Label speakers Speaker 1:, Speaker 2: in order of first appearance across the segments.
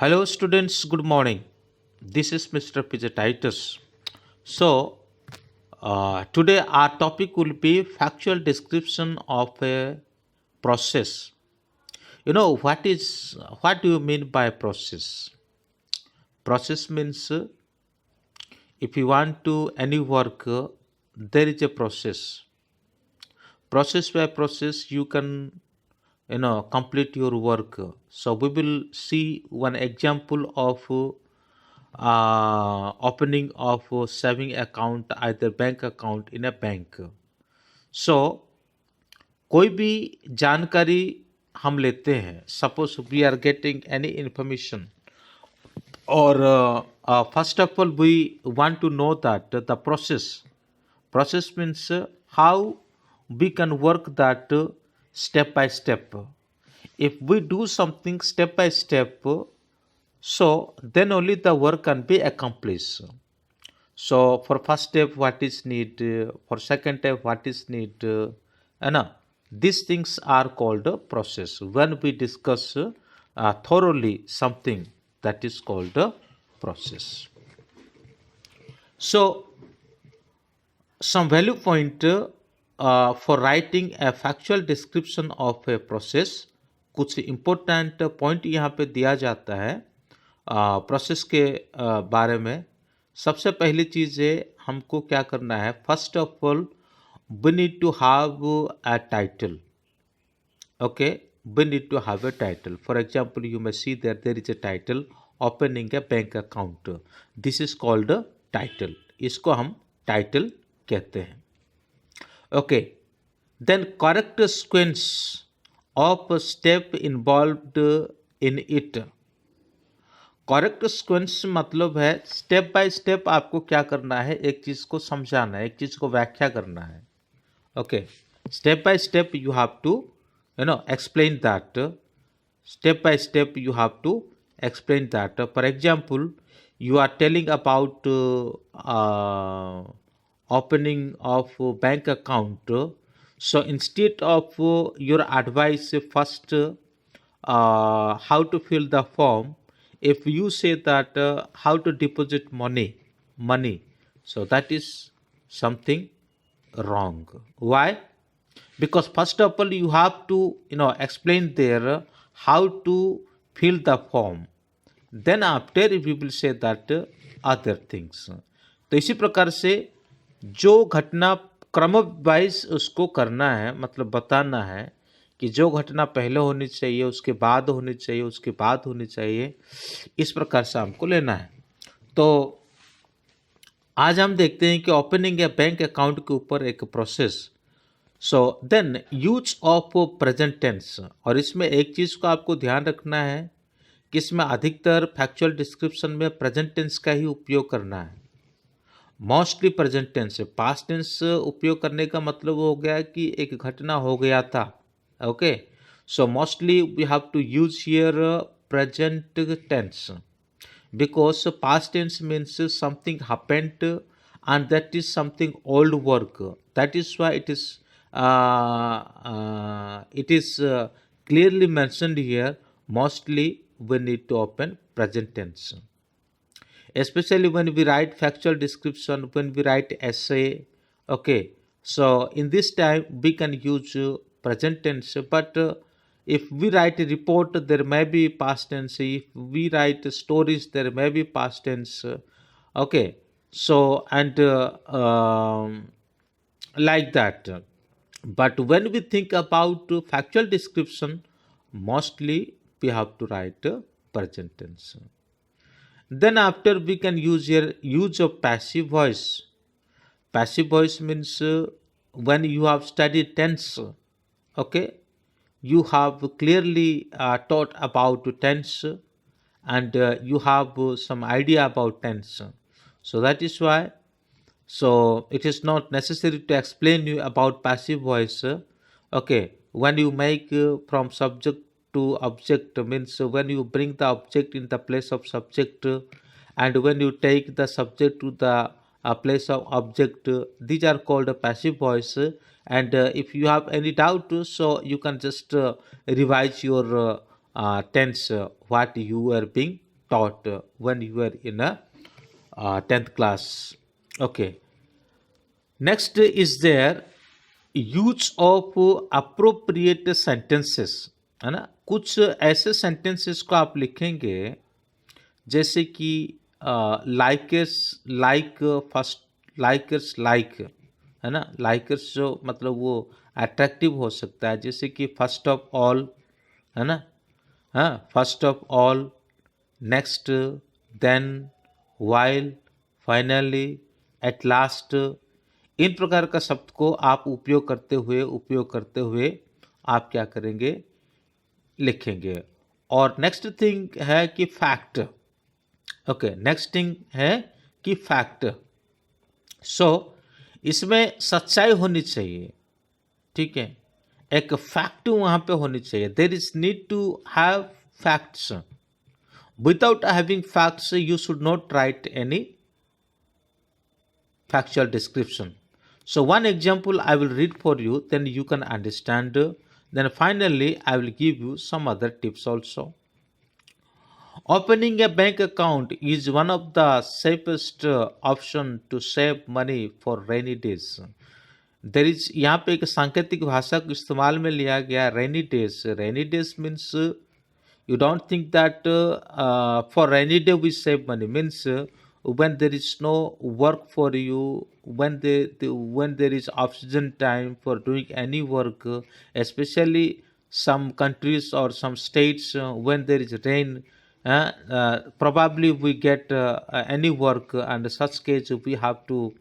Speaker 1: Hello, students. Good morning. This is Mr. PJ Titus. So, today our topic will be factual description of a process. What do you mean by process? Process means if you want to any work, there is a process. Process by process, you can complete your work. So we will see one example of opening of saving account, either bank account in a bank. So कोई भी जानकारी हम लेते हैं, suppose we are getting any information, or first of all we want to know that the process means how we can work that step by step. If we do something step by step, so then only the work can be accomplished. So for first step what is need, for second step what is need, and these things are called a process. When we discuss thoroughly something, that is called a process. So some value point for writing a factual description of a process. कुछ important point यहाँ पे दिया जाता है process के बारे में. सबसे पहली चीज़ है, हमको क्या करना है. First of all we need to have a title. Okay, we need to have a title. For example, you may see that there is a title, opening a bank account. This is called a title. इसको हम title कहते हैं. Okay, then correct sequence of step involved in it. Correct sequence मतलब है step by step आपको क्या करना है, एक चीज़ को समझाना है, एक चीज़ को व्याख्या करना है. Okay, step by step you have to explain that. Step by step you have to explain that. For example, you are telling about opening of bank account. So instead of your advice first how to fill the form, if you say that how to deposit money, so that is something wrong. Why? Because first of all you have to explain there how to fill the form, then after we will say that other things. तो इसी प्रकार से जो घटना क्रम wise उसको करना है, मतलब बताना है कि जो घटना पहले होनी चाहिए उसके बाद होनी चाहिए, उसके बाद होनी चाहिए, इस प्रकार से हमको लेना है. तो आज हम देखते हैं कि ओपनिंग या बैंक अकाउंट के ऊपर एक process. So then use of present tense, और इसमें एक चीज़ को आपको ध्यान रखना है कि इसमें अधिकतर फैक्चुअल डिस्क्रिप्शन में प्रेजेंट टेंस का ही उपयोग करना है. Mostly present tense. Past tense उपयोग करने का मतलब हो गया कि एक घटना हो गया था. Okay, so mostly we have to use here present tense, because past tense means something happened and that is something old work. That is why it is clearly mentioned here. Mostly we need to open present tense, especially when we write factual description, when we write essay. Okay, so in this time we can use present tense, but if we write a report there may be past tense. If we write stories there may be past tense. Okay, so and like that. But when we think about factual description, mostly we have to write present tense. Then after we can use here use of passive voice. Passive voice means when you have studied tense, okay, you have clearly taught about tense, and you have some idea about tense. So that is why, so it is not necessary to explain you about passive voice. Okay, when you make from subject to object, means when you bring the object in the place of subject, and when you take the subject to the place of object, these are called a passive voice. And if you have any doubt, so you can just revise your tense what you are being taught when you were in a 10th class. Okay. Next is there use of appropriate sentences, है ना। कुछ ऐसे sentences को आप लिखेंगे जैसे कि likers like first, likers like, है ना। लाइकर्स जो मतलब वो अट्रैक्टिव हो सकता है, जैसे कि फर्स्ट ऑफ ऑल, है ना। हाँ, first of all, next, then, while, finally, at last. इन प्रकार का शब्द को आप उपयोग करते हुए आप क्या करेंगे, लिखेंगे। और नेक्स्ट थिंग है कि फैक्ट। ओके, नेक्स्ट थिंग है कि फैक्ट। सो इसमें सच्चाई होनी चाहिए, ठीक है। एक फैक्ट वहां पे होनी चाहिए। There is need to have facts. Without having facts you should not write any factual description. So one example I will read for you, then you can understand. Then finally I will give you some other tips also. Opening a bank account is one of the safest option to save money for rainy days. There is यहाँ पे एक सांकेतिक भाषा को इस्तेमाल में लिया गया, rainy days. Rainy days means you don't think that for rainy day we save money, means when there is no work for you, when there is off-season time for doing any work, especially some countries or some states, when there is rain, probably we get any work, and such case we have to,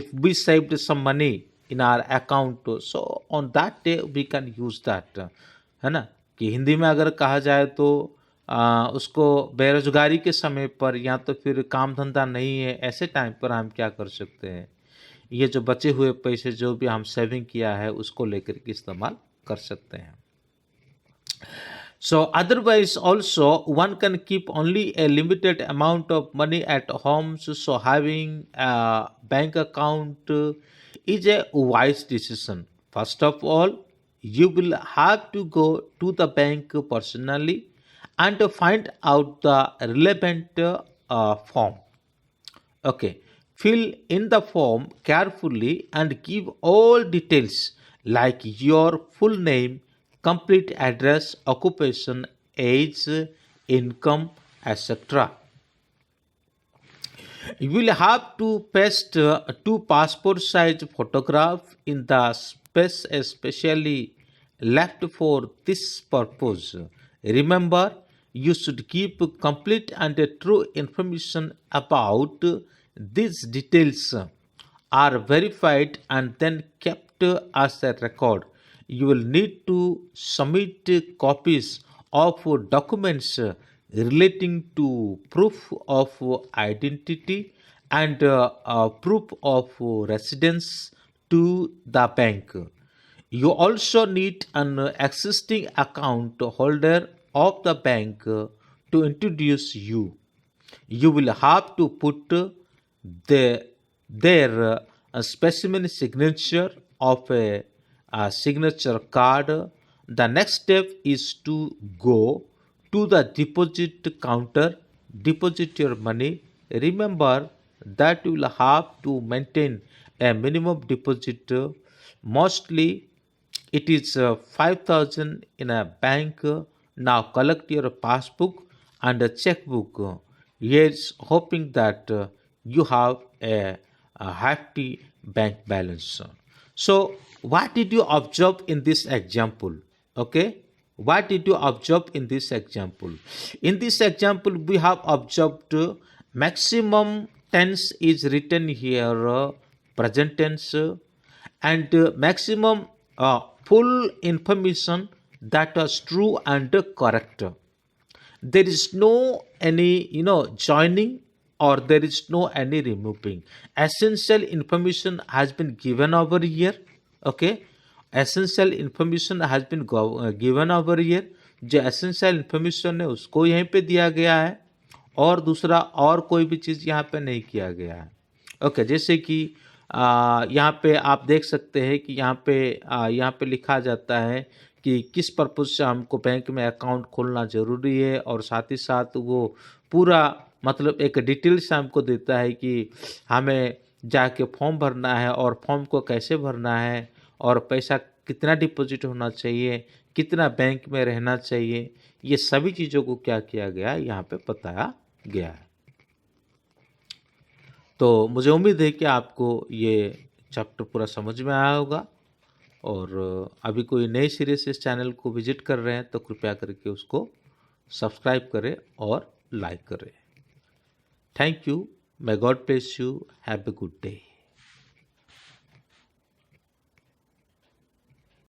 Speaker 1: if we saved some money in our account, so on that day we can use that, है ना। कि हिंदी में अगर कहा जाए तो उसको बेरोजगारी के समय पर या तो फिर काम धंधा नहीं है, ऐसे टाइम पर हम क्या कर सकते हैं, ये जो बचे हुए पैसे जो भी हम सेविंग किया है उसको लेकर के इस्तेमाल कर सकते हैं। सो otherwise also one can keep only A limited amount of money at Holmes, so having bank account is a wise decision. First of all, you will have to go to the bank personally and find out the relevant form. Okay, fill in the form carefully and give all details like your full name, complete address, occupation, age, income, etc. You will have to paste two passport size photographs in the space especially left for this purpose. Remember, you should keep complete and true information about these details are verified and then kept as a record. You will need to submit copies of documents relating to proof of identity and proof of residence to the bank. You also need an existing account holder of the bank to introduce you. You will have to put their specimen signature of a signature card. The next step is to go to the deposit counter, deposit your money. Remember that you will have to maintain a minimum deposit. Mostly it is 5,000 in a bank. Now collect your passbook and a checkbook. Yes, hoping that you have a hefty bank balance. So what did you observe in this example? Okay, what did you observe in this example? In this example we have observed maximum tense is written here, present tense, and maximum full information that was true and correct. There is no any joining, or there is no any removing. Essential information has been given over here. Okay, essential information has been given over here. जो essential information है उसको यहीं पे दिया गया है, और दूसरा और कोई भी चीज़ यहाँ पे नहीं किया गया है। ओके, जैसे कि यहाँ पे आप देख सकते हैं कि यहाँ पे लिखा जाता है कि किस पर्पज़ से हमको बैंक में अकाउंट खोलना ज़रूरी है, और साथ ही साथ वो पूरा मतलब एक डिटेल से हमको देता है कि हमें जाके फॉर्म भरना है और फॉर्म को कैसे भरना है, और पैसा कितना डिपॉज़िट होना चाहिए, कितना बैंक में रहना चाहिए, ये सभी चीज़ों को क्या किया गया है यहाँ पे बताया गया है। तो मुझे उम्मीद है कि आपको ये चैप्टर पूरा समझ में आया होगा, और अभी कोई नए सिरे से इस चैनल को विजिट कर रहे हैं तो कृपया करके उसको सब्सक्राइब करें और लाइक करें। Thank you. May God bless you. Have a good day.